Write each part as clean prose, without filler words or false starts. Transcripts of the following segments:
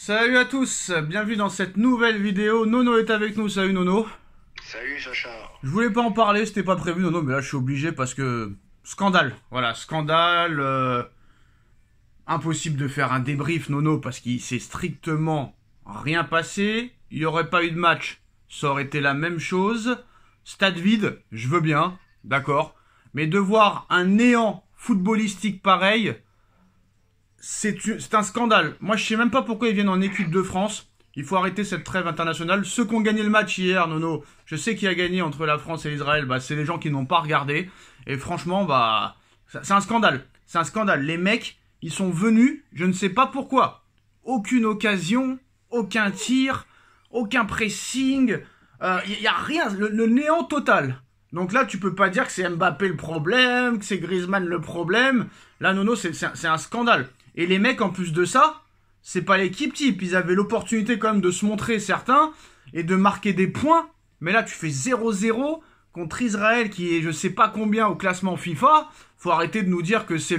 Salut à tous, bienvenue dans cette nouvelle vidéo. Nono est avec nous, salut Nono. Salut Sacha. Je voulais pas en parler, c'était pas prévu Nono, mais là je suis obligé parce que... Scandale, voilà, scandale. Impossible de faire un débrief Nono parce qu'il s'est strictement rien passé. Il n'y aurait pas eu de match, ça aurait été la même chose. Stade vide, je veux bien, d'accord. Mais de voir un néant footballistique pareil... C'est un scandale. Moi, je sais même pas pourquoi ils viennent en équipe de France. Il faut arrêter cette trêve internationale. Ceux qui ont gagné le match hier, Nono, je sais qui a gagné entre la France et Israël, bah, c'est les gens qui n'ont pas regardé. Et franchement, bah, c'est un scandale. C'est un scandale. Les mecs, ils sont venus, je ne sais pas pourquoi. Aucune occasion, aucun tir, aucun pressing. Y a rien, le néant total. Donc là, tu peux pas dire que c'est Mbappé le problème, que c'est Griezmann le problème. Là, Nono, c'est un scandale. Et les mecs, en plus de ça, c'est pas l'équipe type. Ils avaient l'opportunité quand même de se montrer certains et de marquer des points. Mais là, tu fais 0-0 contre Israël qui est je sais pas combien au classement FIFA. Faut arrêter de nous dire que c'est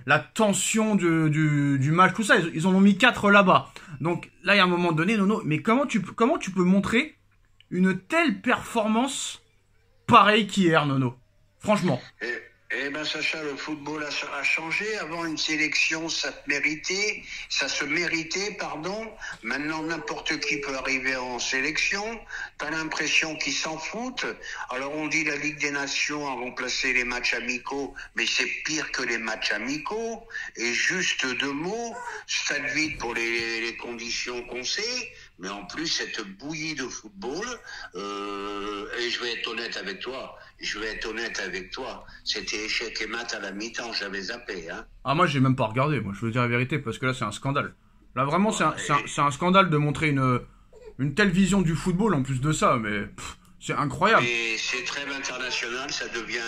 la tension du match, tout ça. Ils en ont mis 4 là-bas. Donc là, il y a un moment donné, Nono, mais comment tu peux montrer une telle performance pareille qu'hier, Nono? Franchement. Eh ben Sacha, le football a changé. Avant une sélection, ça se méritait, pardon. Maintenant, n'importe qui peut arriver en sélection. T'as l'impression qu'ils s'en foutent. Alors on dit la Ligue des Nations a remplacé les matchs amicaux, mais c'est pire que les matchs amicaux. Et juste 2 mots, stade vide pour les conditions qu'on sait. Mais en plus, cette bouillie de football, et je vais être honnête avec toi, c'était échec et mat à la mi-temps, j'avais zappé. Hein. Ah, moi, j'ai même pas regardé, moi, je veux dire la vérité, parce que là, c'est un scandale. Là, vraiment, c'est un scandale de montrer une telle vision du football, en plus de ça, mais c'est incroyable. Et ces trêves internationales, ça devient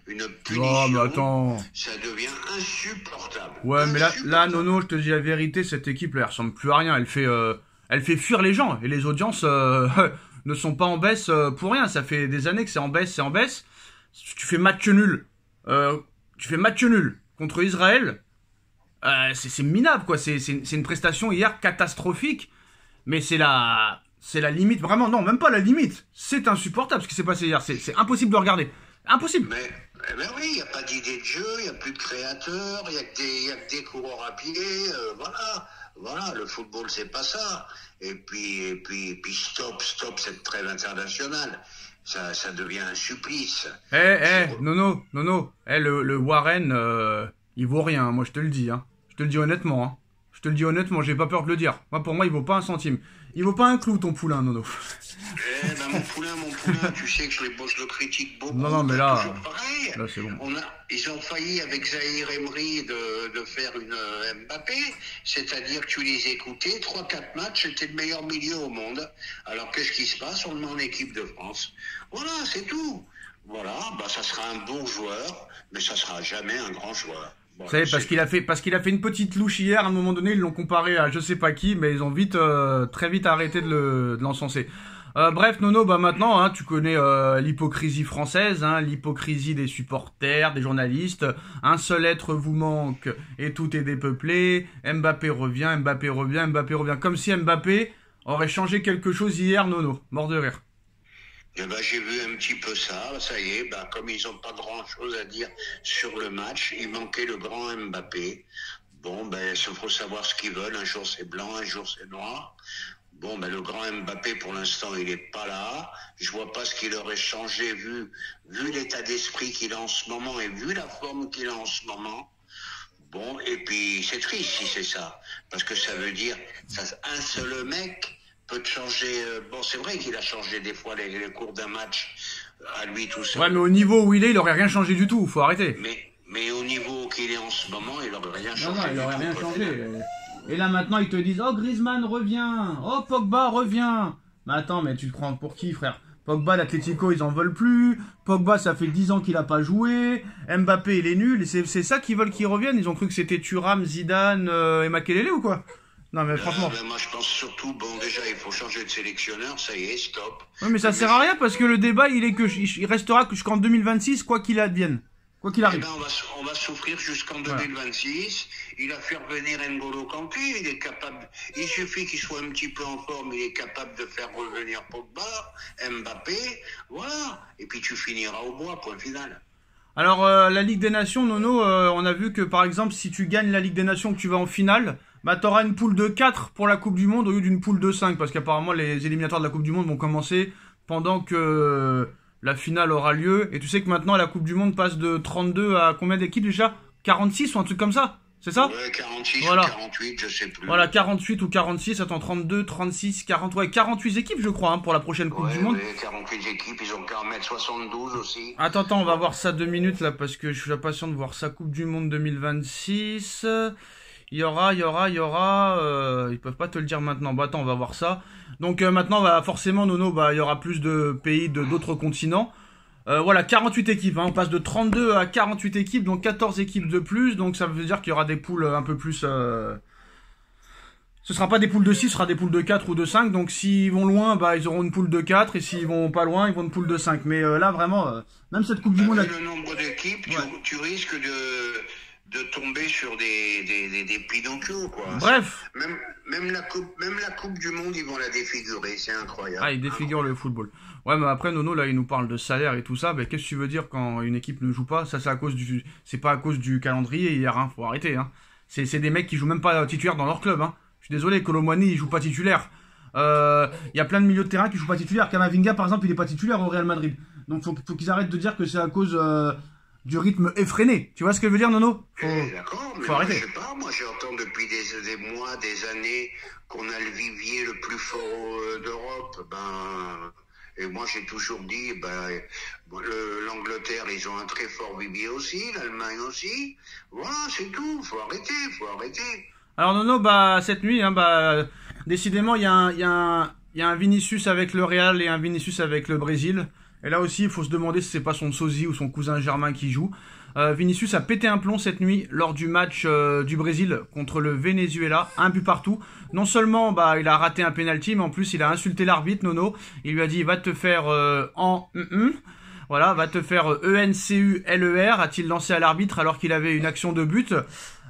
une punition. Oh, mais attends. Ça devient insupportable. Ouais, mais là, Nono, je te dis la vérité, cette équipe, là, elle ressemble plus à rien, elle fait fuir les gens, et les audiences ne sont pas en baisse pour rien, ça fait des années que c'est en baisse. Tu fais match nul, contre Israël, c'est minable, quoi, c'est une prestation hier catastrophique, mais c'est la limite, vraiment, non, même pas la limite, c'est insupportable ce qui s'est passé hier, c'est impossible de regarder, impossible. Mais oui, il n'y a pas d'idée de jeu, il n'y a plus de créateurs, il n'y a que des coureurs à pied, voilà, le football c'est pas ça. Et puis stop cette trêve internationale. Ça devient un supplice. Nono, le Warren, il vaut rien, moi je te le dis, hein. Je te le dis honnêtement, hein. Je te le dis honnêtement, j'ai pas peur de le dire. Pour moi, il vaut pas un centime. Il vaut pas un clou, ton poulain, Nono. Mon poulain, tu sais que je le critique beaucoup. Non, mais là, c'est bon. Ils ont failli avec Zahir Emery de faire une Mbappé, c'est-à-dire que tu les écoutais, 3-4 matchs, c'était le meilleur milieu au monde. Alors qu'est-ce qui se passe? On le met en équipe de France. Voilà, c'est tout. Voilà, ça sera un bon joueur, mais ça sera jamais un grand joueur. Vous savez, parce qu'il a fait une petite louche hier, à un moment donné, ils l'ont comparé à je sais pas qui, mais ils ont très vite arrêté de l'encenser. Bref, Nono, maintenant, hein, tu connais l'hypocrisie française, hein, l'hypocrisie des supporters, des journalistes. Un seul être vous manque et tout est dépeuplé. Mbappé revient. Comme si Mbappé aurait changé quelque chose hier, Nono. Mort de rire. J'ai vu un petit peu ça y est, comme ils n'ont pas grand-chose à dire sur le match, il manquait le grand Mbappé. Il faut savoir ce qu'ils veulent, un jour c'est blanc, un jour c'est noir. Le grand Mbappé, pour l'instant, il n'est pas là. Je vois pas ce qu'il aurait changé vu l'état d'esprit qu'il a en ce moment et vu la forme qu'il a en ce moment. Et puis c'est triste si c'est ça, parce que ça veut dire un seul mec peut changer. C'est vrai qu'il a changé des fois les cours d'un match à lui tout seul. Ouais, mais au niveau où il aurait rien changé du tout. Faut arrêter. Mais au niveau qu'il est en ce moment, il aurait rien changé. Non, il aurait rien changé. Et là maintenant ils te disent oh Griezmann revient, oh Pogba revient. Mais attends, mais tu te prends pour qui, frère? Pogba, l'Atlético, ils en veulent plus. Pogba, ça fait 10 ans qu'il a pas joué. Mbappé, il est nul. Et c'est ça qu'ils veulent qu'il revienne. Ils ont cru que c'était Thuram, Zidane et Makelele ou quoi? Non mais franchement. Moi je pense surtout, déjà il faut changer de sélectionneur, ça y est, stop. Ouais, mais ça sert à rien parce que le débat il restera jusqu'en 2026 quoi qu'il advienne. Quoi qu'il Eh arrive. ben, on va souffrir jusqu'en Voilà. 2026. Il a fait revenir N'Golo Kanté. Il est capable. Il suffit qu'il soit un petit peu en forme. Il est capable de faire revenir Pogba, Mbappé. Voilà. Et puis tu finiras au bois, point final. Alors, la Ligue des Nations, Nono, on a vu que par exemple, si tu gagnes la Ligue des Nations, que tu vas en finale, bah t'auras une poule de 4 pour la Coupe du Monde au lieu d'une poule de 5, parce qu'apparemment les éliminatoires de la Coupe du Monde vont commencer pendant que la finale aura lieu. Et tu sais que maintenant la Coupe du Monde passe de 32 à combien d'équipes déjà? 46 ou un truc comme ça? C'est ça? Ouais, 46 Voilà. ou 48, je sais plus. Voilà, 48 ou 46, attends, 32, 36, 40, ouais, 48 équipes je crois, hein, pour la prochaine Coupe du Monde. Ouais, 48 équipes, ils ont qu'à en mettre 72 aussi. Attends, on va voir ça 2 minutes là parce que je suis impatient de voir ça. Coupe du Monde 2026. Il y aura. Ils peuvent pas te le dire maintenant. Bah attends, on va voir ça. Donc maintenant, bah forcément, Nono, bah il y aura plus de pays de d'autres continents. Voilà, 48 équipes. Hein, on passe de 32 à 48 équipes, donc 14 équipes de plus. Donc ça veut dire qu'il y aura des poules un peu plus. Ce sera pas des poules de 6, ce sera des poules de 4 ou de 5. Donc s'ils vont loin, bah ils auront une poule de 4. Et s'ils vont pas loin, ils vont une poule de 5. Mais là, vraiment, même cette Coupe du Monde... Le nombre d'équipes, Ouais. tu risques de tomber sur des Pinocchio, quoi. Bref. Même la coupe du Monde, ils vont la défigurer, c'est incroyable. Ah, il défigure le football. Ouais, mais après, Nono, là, il nous parle de salaire et tout ça. Mais qu'est-ce que tu veux dire quand une équipe ne joue pas? Ça, c'est à cause du... C'est pas à cause du calendrier hier, hein. Faut arrêter, hein. C'est des mecs qui jouent même pas titulaire dans leur club, hein. Je suis désolé, Colomwani, il joue pas titulaire. Il y a plein de milieux de terrain qui jouent pas titulaire. Kamavinga, par exemple, il est pas titulaire au Real Madrid. Donc, faut qu'ils arrêtent de dire que c'est à cause du rythme effréné. Tu vois ce que je veux dire, Nono? D'accord, mais faut moi, arrêter. je sais pas, moi j'entends depuis des mois, des années qu'on a le vivier le plus fort d'Europe. Et moi j'ai toujours dit, l'Angleterre, ils ont un très fort vivier aussi, l'Allemagne aussi. Voilà, c'est tout, faut arrêter. Alors Nono, bah cette nuit, hein, bah décidément il y a un Vinicius avec le Real et un Vinicius avec le Brésil. Et là aussi, il faut se demander si c'est pas son sosie ou son cousin Germain qui joue. Vinicius a pété un plomb cette nuit lors du match du Brésil contre le Venezuela, un but partout. Non seulement bah il a raté un penalty, mais en plus il a insulté l'arbitre, Nono. Il lui a dit va te faire voilà, va te faire ENCULER, a-t-il lancé à l'arbitre alors qu'il avait une action de but.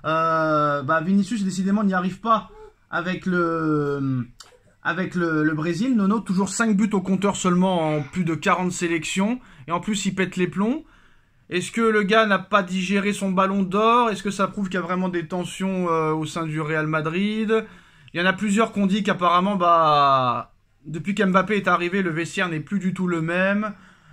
Bah Vinicius décidément n'y arrive pas avec le Brésil. Nono, toujours 5 buts au compteur seulement en plus de 40 sélections. Et en plus, il pète les plombs. Est-ce que le gars n'a pas digéré son ballon d'or? Est-ce que ça prouve qu'il y a vraiment des tensions au sein du Real Madrid? Il y en a plusieurs qui ont dit qu'apparemment, bah, depuis qu'Mbappé est arrivé, le vestiaire n'est plus du tout le même.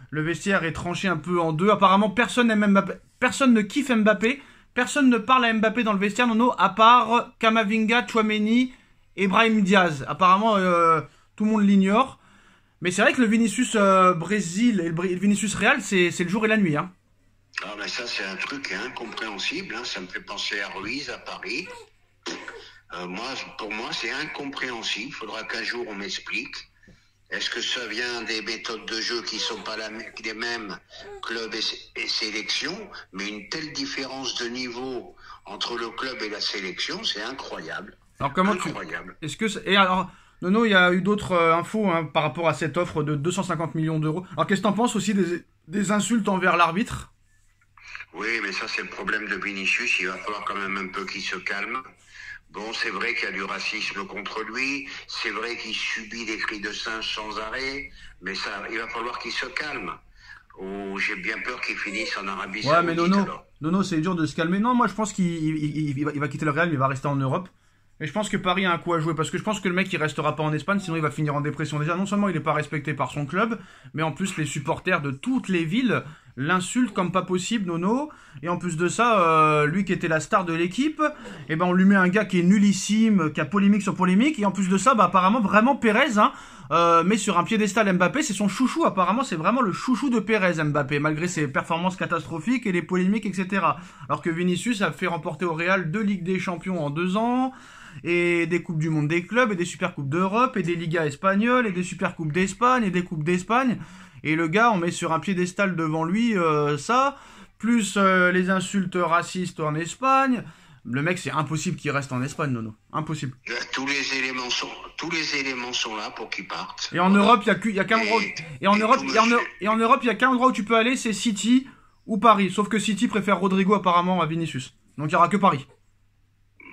Le vestiaire est tranché un peu en deux. Apparemment, personne n'aime Mbappé. Personne ne kiffe Mbappé. Personne ne parle à Mbappé dans le vestiaire, Nono, à part Kamavinga, Tchouaméni et Brahim Diaz. Apparemment, tout le monde l'ignore. Mais c'est vrai que le Vinicius Brésil et le Vinicius Real, c'est le jour et la nuit. Hein. Ah ben ça c'est un truc incompréhensible, hein. Ça me fait penser à Ruiz à Paris. Pour moi c'est incompréhensible, il faudra qu'un jour on m'explique. Est-ce que ça vient des méthodes de jeu qui sont pas les mêmes, club et sélection, mais une telle différence de niveau entre le club et la sélection, c'est incroyable. Alors comment incroyable. Est-ce que et alors Nono, il y a eu d'autres infos hein, par rapport à cette offre de 250 millions d'euros. Alors qu'est-ce que t'en penses aussi des insultes envers l'arbitre? Oui, mais ça c'est le problème de Vinicius, il va falloir quand même un peu qu'il se calme. Bon, c'est vrai qu'il y a du racisme contre lui, c'est vrai qu'il subit des cris de singe sans arrêt, mais ça, il va falloir qu'il se calme. Ou j'ai bien peur qu'il finisse en Arabie Saoudite. Ouais, mais alors. Nono, c'est dur de se calmer. Non, moi je pense qu'il va quitter le Real, mais il va rester en Europe. Et je pense que Paris a un coup à jouer, parce que je pense que le mec il restera pas en Espagne, sinon il va finir en dépression. Déjà, non seulement il n'est pas respecté par son club, mais en plus les supporters de toutes les villes l'insultent comme pas possible, Nono. Et en plus de ça, lui qui était la star de l'équipe, et ben on lui met un gars qui est nullissime, qui a polémique sur polémique. Et en plus de ça, bah apparemment vraiment Pérez, met sur un piédestal Mbappé, c'est son chouchou. Apparemment, c'est vraiment le chouchou de Pérez, Mbappé, malgré ses performances catastrophiques et les polémiques, etc. Alors que Vinicius a fait remporter au Real 2 Ligues des Champions en 2 ans. Et des Coupes du Monde des clubs, et des Super Coupes d'Europe, et des Ligas espagnoles, et des Super Coupes d'Espagne, et des Coupes d'Espagne. Et le gars, on met sur un piédestal devant lui ça, plus les insultes racistes en Espagne. Le mec, c'est impossible qu'il reste en Espagne, Nono. Impossible. Tous les éléments sont là pour qu'il parte. Et en Europe, il y a qu'un endroit. Et en Europe, il y a qu'un endroit où tu peux aller, c'est City ou Paris. Sauf que City préfère Rodrigo apparemment à Vinicius. Donc il n'y aura que Paris.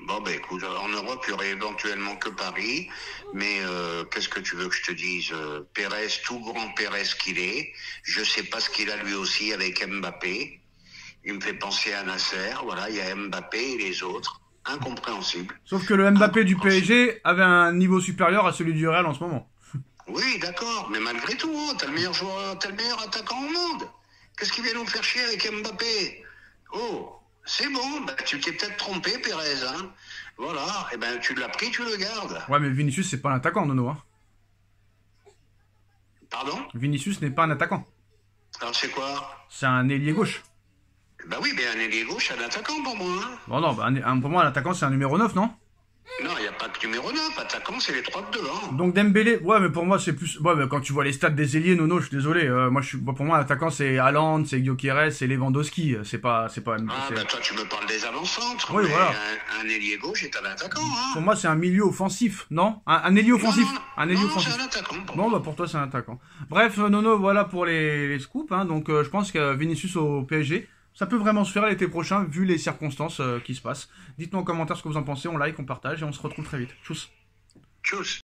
Bon, ben écoute, en Europe, il y aurait éventuellement que Paris, mais qu'est-ce que tu veux que je te dise? Pérez, tout grand Pérez qu'il est, je sais pas ce qu'il a lui aussi avec Mbappé. Il me fait penser à Nasser, voilà, il y a Mbappé et les autres. Incompréhensible. Sauf que le Mbappé du PSG avait un niveau supérieur à celui du Real en ce moment. Oui, d'accord, mais malgré tout, hein, t'as le meilleur joueur, t'as le meilleur attaquant au monde. Qu'est-ce qu'il vient nous faire chier avec Mbappé? Oh, c'est bon, bah, tu t'es peut-être trompé, Pérez, hein. Voilà, et ben tu l'as pris, tu le gardes. Ouais, mais Vinicius, c'est pas un attaquant, Nono. Hein. Pardon? Vinicius n'est pas un attaquant. Alors c'est quoi? C'est un ailier gauche. Bah oui, mais un ailier gauche, un attaquant pour moi. Hein. Bon, non, bah, pour moi, un attaquant, c'est un numéro 9, non? Non, il n'y a pas que numéro 9. Attaquant, c'est les 3 de devant. Donc Dembélé, ouais, mais pour moi, c'est plus... Ouais, mais quand tu vois les stats des ailiers, Nono, je suis désolé. Pour moi, l'attaquant, c'est Haaland, c'est Gyökeres, c'est Lewandowski. C'est pas... Ah, bah toi, tu me parles des avant-centres. Oui, mais voilà. Un ailier gauche est un attaquant. Hein. Pour moi, c'est un milieu offensif, non? Un ailier offensif. Un ailier offensif. C'est un attaquant. Bon, bah pour toi, c'est un attaquant. Bref, Nono, voilà pour les scoops. Hein. Donc, je pense que Vinicius au PSG... Ça peut vraiment se faire l'été prochain, vu les circonstances qui se passent. Dites-nous en commentaire ce que vous en pensez, on like, on partage, et on se retrouve très vite. Tchuss. Tchuss.